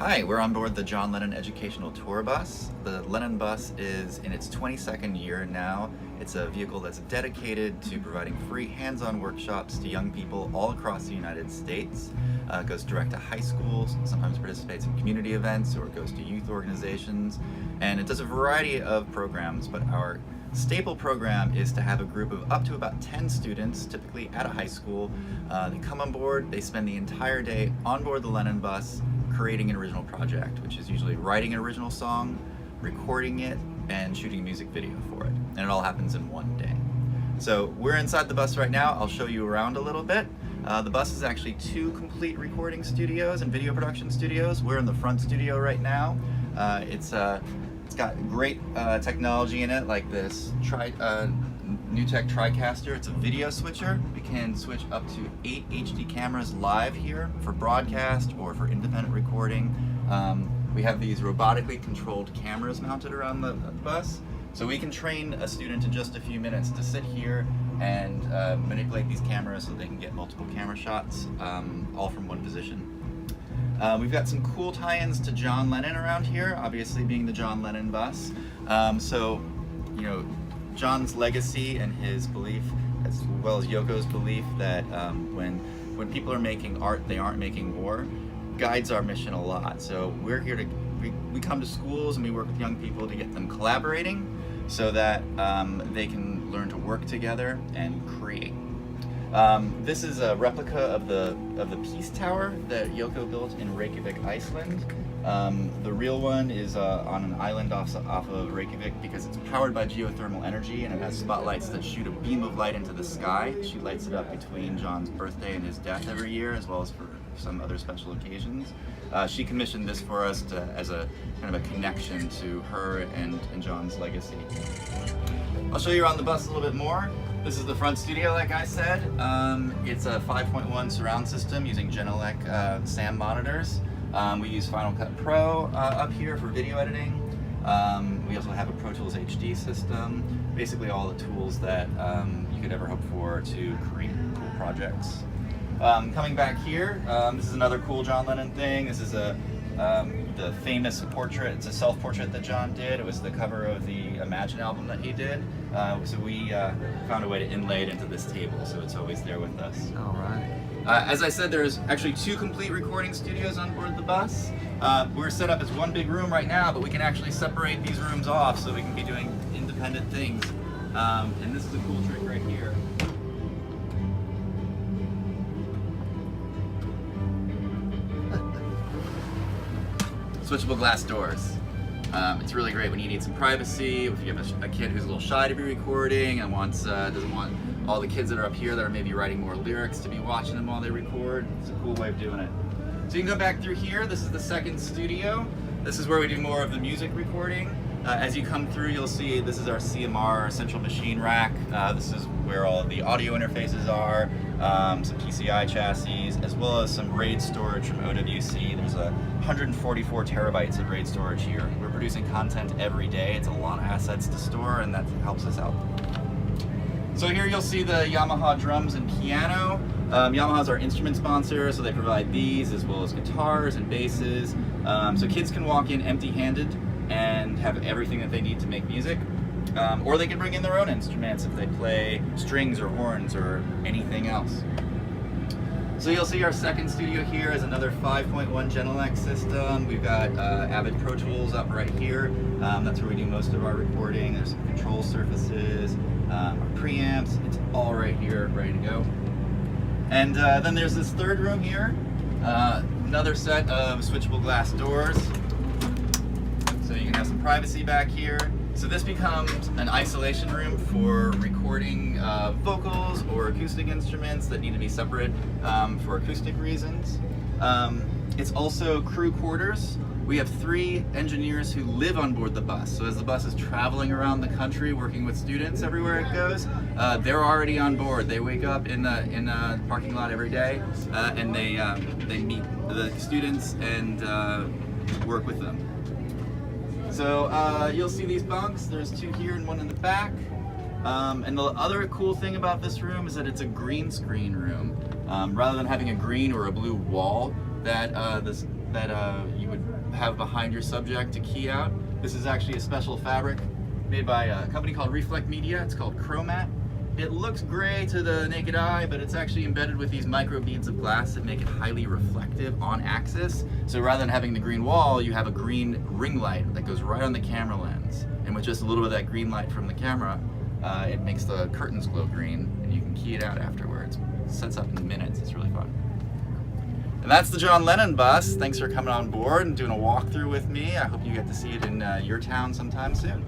Hi, we're on board the John Lennon Educational Tour Bus. The Lennon bus is in its 22nd year now. It's a vehicle that's dedicated to providing free hands-on workshops to young people all across the United States. It goes direct to high schools, sometimes participates in community events, or it goes to youth organizations. And it does a variety of programs, but our staple program is to have a group of up to about 10 students, typically at a high school. They come on board, they spend the entire day on board the Lennon bus, creating an original project, which is usually writing an original song, recording it, and shooting a music video for it. And it all happens in one day. So we're inside the bus right now. I'll show you around a little bit. The bus is actually 2 complete recording studios and video production studios. We're in the front studio right now. It's got great technology in it, like this NewTek TriCaster. It's a video switcher. We can switch up to 8 HD cameras live here for broadcast or for independent recording. We have these robotically controlled cameras mounted around the bus. So we can train a student in just a few minutes to sit here and manipulate these cameras so they can get multiple camera shots, all from one position. We've got some cool tie-ins to John Lennon around here, obviously being the John Lennon bus. John's legacy and his belief, as well as Yoko's belief, that when people are making art, they aren't making war, guides our mission a lot. So we're here to, we come to schools and we work with young people to get them collaborating so that they can learn to work together and create. This is a replica of the Peace Tower that Yoko built in Reykjavik, Iceland. The real one is on an island off of Reykjavik because it's powered by geothermal energy, and it has spotlights that shoot a beam of light into the sky. She lights it up between John's birthday and his death every year, as well as for some other special occasions. She commissioned this for us as a kind of a connection to her and John's legacy. I'll show you around the bus a little bit more. This is the front studio, like I said. It's a 5.1 surround system using Genelec SAM monitors. We use Final Cut Pro up here for video editing. We also have a Pro Tools HD system. Basically all the tools that you could ever hope for to create cool projects. Coming back here, this is another cool John Lennon thing. This is the famous portrait. It's a self-portrait that John did. It was the cover of the Imagine album that he did. So we found a way to inlay it into this table, so it's always there with us. All right. As I said, there's actually 2 complete recording studios on board the bus. We're set up as one big room right now, but we can actually separate these rooms off so we can be doing independent things. And this is a cool trick right here. Switchable glass doors. It's really great when you need some privacy, if you have a kid who's a little shy to be recording and doesn't want all the kids that are up here that are maybe writing more lyrics to be watching them while they record. It's a cool way of doing it. So you can go back through here. This is the second studio. This is where we do more of the music recording. As you come through, you'll see this is our CMR central machine rack. This is where all of the audio interfaces are, some PCI chassis, as well as some RAID storage from OWC. There's 144 terabytes of RAID storage here. We're producing content every day. It's a lot of assets to store, and that helps us out. So here you'll see the Yamaha drums and piano. Yamaha's our instrument sponsor, so they provide these as well as guitars and basses. So kids can walk in empty-handed and have everything that they need to make music. Or they can bring in their own instruments if they play strings or horns or anything else. So you'll see our second studio here is another 5.1 Genelec system. We've got Avid Pro Tools up right here. That's where we do most of our recording. There's some control surfaces, our preamps. It's all right here, ready to go. And then there's this third room here. Another set of switchable glass doors. So you can have some privacy back here. So this becomes an isolation room for recording vocals or acoustic instruments that need to be separate for acoustic reasons. It's also crew quarters. We have 3 engineers who live on board the bus. So as the bus is traveling around the country working with students everywhere it goes, they're already on board. They wake up in the parking lot every day and they meet the students and work with them. So you'll see these bunks. There's 2 here and 1 in the back. And the other cool thing about this room is that it's a green screen room. Rather than having a green or a blue wall that that you would have behind your subject to key out. This is actually a special fabric made by a company called Reflect Media. It's called Chromat. It looks gray to the naked eye, but it's actually embedded with these micro beads of glass that make it highly reflective on axis. So rather than having the green wall, you have a green ring light that goes right on the camera lens. And with just a little bit of that green light from the camera, it makes the curtains glow green, and you can key it out afterwards. It sets up in minutes. It's really fun. And that's the John Lennon bus. Thanks for coming on board and doing a walkthrough with me. I hope you get to see it in your town sometime soon.